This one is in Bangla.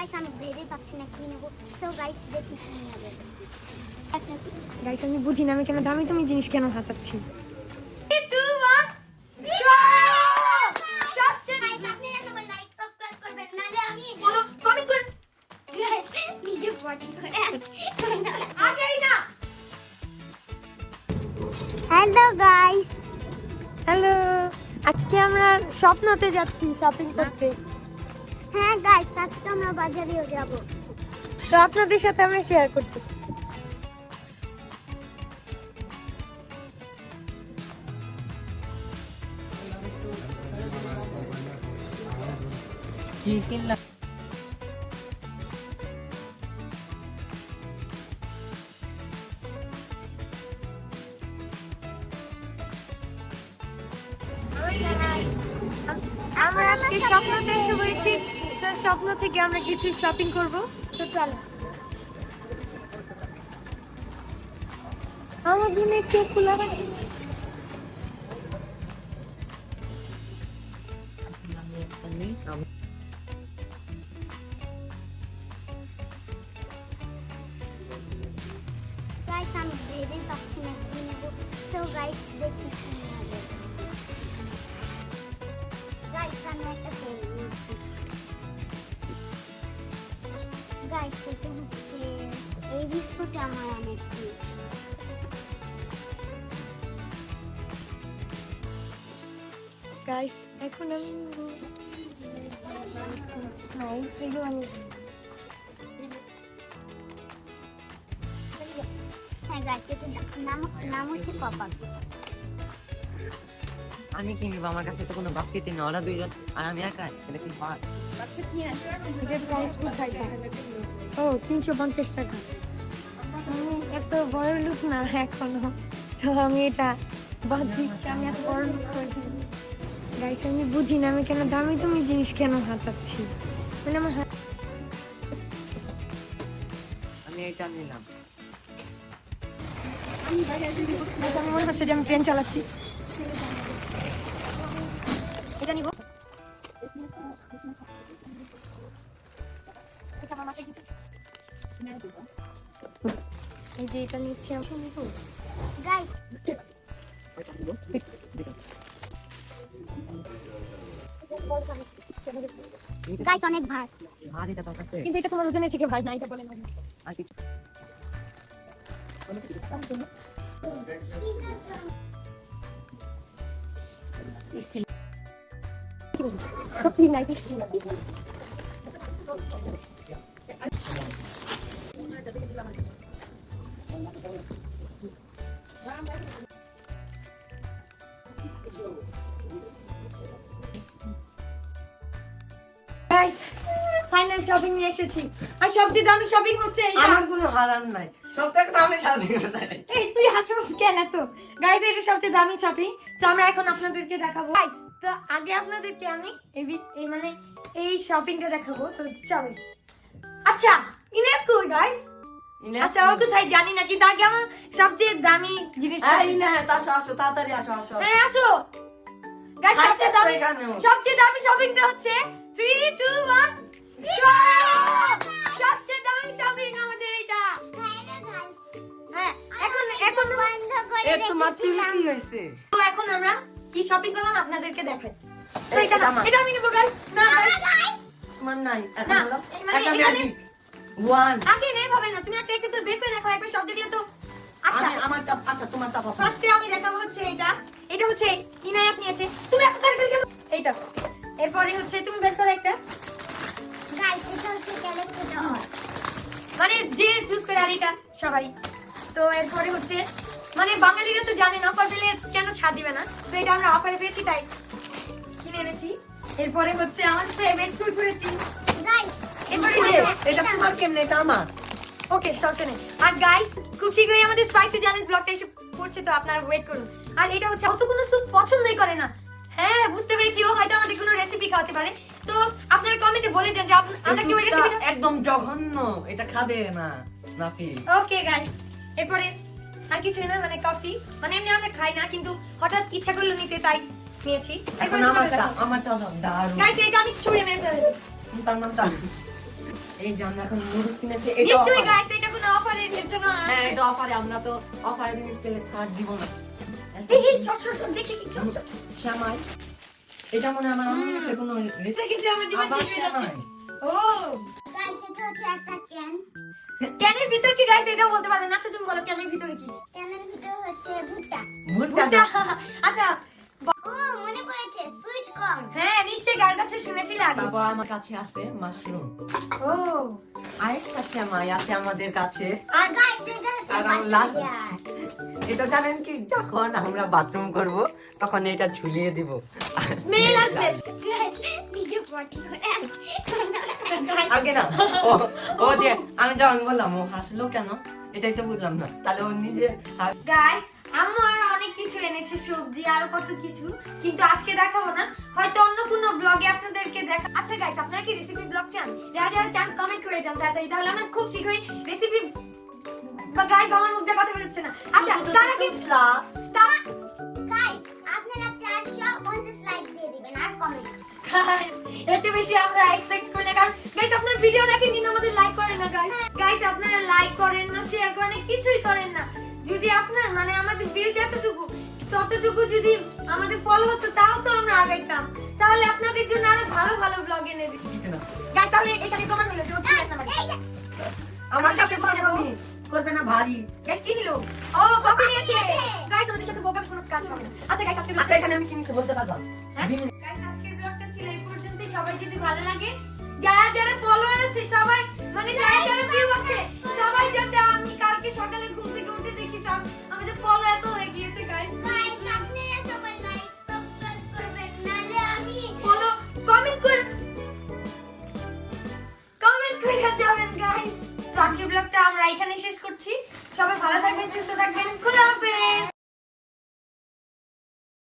গাইস আমি ভেবে পাচ্ছি না কি নেব। সো গাইস দেখি কি নেব। গাইস আমি বুঝি না আমি কেন দামি তুমি জিনিস কেন হাতাচ্ছি। হ্যালো গাইস, হ্যালো, আজকে আমরা স্বপ্নতে যাচ্ছি শপিং করতে। হ্যাঁ গাইস আজকে আমরা বাজারেও যাব। তো আপনাদের সাথে আমরা শেয়ার করতেছি। কি কিনলাম? আমরা আজকে স্বপ্নতে এসে পড়েছি। স্বপ্ন থেকে আমরা কিছু শপিং করব। তো চলো। আমার জন্য একটু খোলা রাখি। গাইস আমি ভেবে পাচ্ছি না কি নেব। সো গাইস দেখি কি নেব। গাইস আমি একটা পেন নিয়েছি। গাইস এটা হচ্ছে এই বিস্কুট আমার অনেক প্রিয়। গাইস এখন আমি নাই এগুলো আমি হ্যাঁ গাইস এটা নাম হচ্ছে কপাল। আমি কিনবো, আমার কাছে তো কোনো বাস্কেট নেই, ওরা দুইজন আর আমি একা, এটা কি হয়? এটার প্রাইস কোথায়? ও 350 টাকা। আমি এত বড় লোক না এখনো, তো আমি এটা বাদ দিচ্ছি। আমি এত বড় লোক করি। গাইস আমি বুঝি না আমি কেন দামি তুমি জিনিস কেন হাতাচ্ছি। মানে আমার আমি এটা নিলাম। গাইস আমার মনে হচ্ছে যে আমি ট্রেন চালাচ্ছি। এটা নিব। এই যে এটা নিচ্ছি আমি নিব। গাইস গাইস অনেক ভার। আর এটা তোর কাছে? কিন্তু এটা তোমার ওজনের থেকে ভার না, এটা বলে না। আর কি? সব ঠিক নাই। গাইস ফাইনাল শপিং নিয়ে এসেছি। আর সবচেয়ে দামি শপিং হচ্ছে এইটা। আমার কোনো হারান নাই, সব থেকে দামে শাপিং নাই। এই তুই হাসছিস কেন এত? গাইস এটা সবচেয়ে দামি শপিং। তো আমরা এখন আপনাদেরকে দেখাবো। গাইস তো আগে আপনাদেরকে আমি এই মানে এই শপিংটা দেখাবো। তো চলো। আচ্ছা ইনেস কই গাইস? আচ্ছা ও কোথায় জানি না, কিন্তু আগে আমার সবচেয়ে দামি জিনিসটা। এই না, আসো আসো, তাড়াতাড়ি আসো আসো। হ্যাঁ আসো। গাইস সবচেয়ে দামি শপিংটা হচ্ছে 3 2 1 সবচেয়ে দামি শপিং আমাদের এটা। হ্যাঁ এখন বন্ধ করে এ তোমার টিভি রেখেছিলাম। কি হইছে? তো এখন আমরা কি শপিং করলাম আপনাদেরকে দেখাই। তো এই, এটা না, আমার। এটা আমি নিব গাইস। না তোমার নাই এখন না, হলো এই মানে একটা এখানে- ম্যাজিক ওয়ান। আগে নেই হবে না, তুমি একটা একটু তো বের করে দেখো একবার সব দেখলে তো। আচ্ছা আমারটা, আচ্ছা তোমারটা পাবো। ফার্স্টে আমি দেখাবো হচ্ছে এটা হচ্ছে ইনায়াত নিয়েছে। তুমি এত তাড়াতাড়ি কেন? এইটা। এরপরে হচ্ছে তুমি বের করো একটা। গাইস এটা হচ্ছে ক্যারেক্টার ডল। মানে যে চুজ করে আর এটা সবাই। তো এরপরে হচ্ছে মানে বাঙালিরা তো জানেন অফার পেলে কেন ছাড় দিবে না। তো এটা আমরা অফারে পেয়েছি তাই কিনে এনেছি। এরপরে হচ্ছে আমার ফেভারিট কুরকুরে চিপস। গাইস এরপরে এটা তোমার কেমনে? এটা আমার। ওকে সমস্যা নেই। আর গাইস খুব শীঘ্রই আমাদের স্পাইসি চ্যালেঞ্জ ব্লগটা এসে পড়ছে, তো আপনারা ওয়েট করুন। আর এটা হচ্ছে অত কোনো স্যুপ পছন্দই করে না। হ্যাঁ বুঝতে পেরেছি, ও হয়তো আমাদের কোনো রেসিপি খাওয়াতে পারে। তো আপনারা কমেন্টে বলে দেন যে আমরা কি ওই এই রেসিপিটা। স্যুপটা একদম জঘন্য, এটা খাবে না নাফি। ওকে গাইস এরপরে আর কিছু না, মানে কফি, মানে এমনি আমরা খাই না কিন্তু হঠাৎ ইচ্ছা করলো নিতে তাই নিয়েছি। এখন আমারটা দারুণ। গাইস এটা আমি ছুঁড়ে মেরে ফেলবো। তার নাম তার এই যে আমরা এখন নুডলস কিনেছি, এটা নিশ্চয়ই offer। গাইস এটা কোনো অফারের জন্য হ্যাঁ এটা অফারে, আমরা তো অফারে জিনিস পেলে ছাড় দিব না। এই সব দেখি কি চল শ্যামাই, এটা মনে হয় আমার আম্মু কাছে কোনো রেসিপি। কিন্তু আমার জীবন আবার ঠিক হয়ে যাচ্ছে। শ্যামাই। ও গাইস এটা হচ্ছে একটা ক্যান। ক্যানের ভিতর কি গাইস এটাও বলতে পারবেন না? আচ্ছা তুমি বলো ক্যানের ভিতরে কি? ক্যানের ভিতর হচ্ছে ভুট্টা। ভুট্টা। আচ্ছা ও মনে পড়েছে, সুইট কর্ন। হ্যাঁ নিশ্চয়ই গার কাছে শুনেছিলে আগে। তারপর আমার কাছে আছে মাশরুম। ও আরেকটা শ্যামাই আছে আমাদের কাছে। আর গাইস এটা হচ্ছে আর আমার last- বাটার। এটা জানেন কি, যখন আমরা বাথরুম করব তখন এটা ঝুলিয়ে দিব। স্মেল আসবে। গাইস নিজে পটি করে আগে না ও যে আমি যখন বললাম ও হাসলো কেন, এটাই তো বুঝলাম না। তাহলে ও নিজে গাইস আম্মু আরো অনেক কিছু এনেছে, সবজি আরো কত কিছু, কিন্তু আজকে দেখাবো না, হয়তো অন্য কোনো ব্লগে আপনাদেরকে দেখা। আচ্ছা গাইস আপনারা কি রেসিপি ব্লগ চান? যারা যারা চান কমেন্ট করে যান তাড়াতাড়ি, তাহলে আমরা খুব শীঘ্রই রেসিপি। গাইস আমার মুখ দিয়ে কথা বেরোচ্ছে না। আচ্ছা তারা কি তারা গাইস আপনারা 450 লাইক দিয়ে দিবেন আর কমেন্ট। এতে বেশি আমরা এক্সপেক্ট করি না, কারণ গাইস আপনার ভিডিও দেখেন কিন্তু আমাদের লাইক করেন না। গাইস আপনারা লাইক করেন না, শেয়ার করেন না, কিছুই করেন না। যদি আপনার মানে আমাদের ভিউ ততটুকু যদি আমাদের ফলো হতো তাও তো আমরা আগাইতাম, তাহলে আপনাদের জন্য আরো ভালো ভালো ব্লগ এনে দিই। গাইস তাহলে এখানে প্রমাণ হলো যে ও কি আছে আমাদের। এই যে আমার সাথে কথা বলি করবে না ভারী। গাইস কি নিলো? ও কফি নিয়েছে। গাইস আমাদের সাথে বোকার কোনো কাজ হবে না। আচ্ছা গাইস আজকে আচ্ছা এখানে আমি কিনেছি বলতে পারবা? গাইস আজকের ব্লগটা ছিল এই পর্যন্তই। সবাই যদি ভালো লাগে, যারা যারা ফলোয়ার আছে সবাই, মানে যারা যারা ভিউ আছে সবাই, যাতে আমি কালকে সকালে ঘুম থেকে উঠে দেখি সব আমাদের ফলো এত হয়ে গিয়েছে। গাইস গাইস আপনারা সবাই লাইক সাবস্ক্রাইব করবেন, নালে আমি ফলো কমেন্ট করে যাবেন গাইস। তো আজকের ব্লগটা আমরা এখানে শেষ করছি। সবাই ভালো থাকবেন, সুস্থ থাকবেন, খোদা হাফেজ।